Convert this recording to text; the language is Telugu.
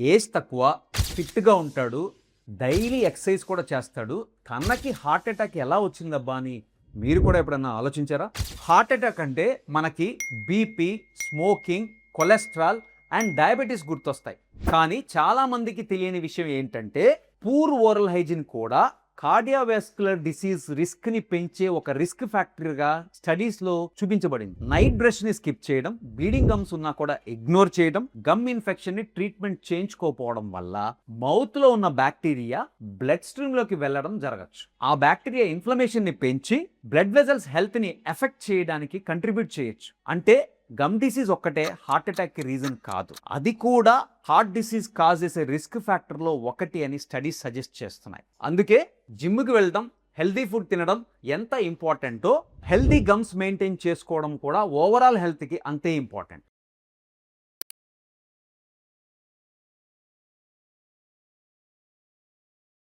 ఏజ్ తక్కువ, ఫిట్గా ఉంటాడు, డైలీ ఎక్సర్సైజ్ కూడా చేస్తాడు. తనకి హార్ట్ అటాక్ ఎలా వచ్చిందబ్బా అని మీరు కూడా ఎప్పుడన్నా ఆలోచించారా? హార్ట్ అటాక్ అంటే మనకి BP, smoking, cholesterol and diabetes గుర్తొస్తాయి. కానీ చాలా మందికి తెలియని విషయం ఏంటంటే పూర్ ఓరల్ హైజీన్ కూడా కార్డియోవాస్కులర్ డిసీజ్ రిస్క్ ని పెంచే ఒక రిస్క్ ఫ్యాక్టర్గా స్టడీస్ లో చూపించబడింది. నైట్ బ్రష్ ని స్కిప్ చేయడం, బ్లీడింగ్ గమ్స్ ఉన్నా కూడా ఇగ్నోర్ చేయడం, గమ్ ఇన్ఫెక్షన్ ని ట్రీట్మెంట్ చేయించుకోకపోవడం వల్ల మౌత్ లో ఉన్న బ్యాక్టీరియా బ్లడ్ స్ట్రీమ్ లోకి వెళ్లడం జరగచ్చు. ఆ బ్యాక్టీరియా ఇన్ఫ్లమేషన్ ని పెంచి బ్లడ్ వెజల్స్ హెల్త్ ని ఎఫెక్ట్ చేయడానికి కంట్రిబ్యూట్ చేయొచ్చు. అంటే గమ్ డిసీజ్ ఒక్కటే హార్ట్ అటాక్ కి రీజన్ కాదు, అది కూడా హార్ట్ డిసీజ్ కాజ్ చేసే రిస్క్ ఫ్యాక్టర్ లో ఒకటి అని స్టడీస్ సజెస్ట్ చేస్తున్నాయి. అందుకే జిమ్కి వెళ్దాం, హెల్దీ ఫుడ్ తినడం ఎంత ఇంపార్టెంటో హెల్దీ గమ్స్ మెయింటైన్ చేసుకోవడం కూడా ఓవరాల్ హెల్త్ కి అంతే ఇంపార్టెంట్.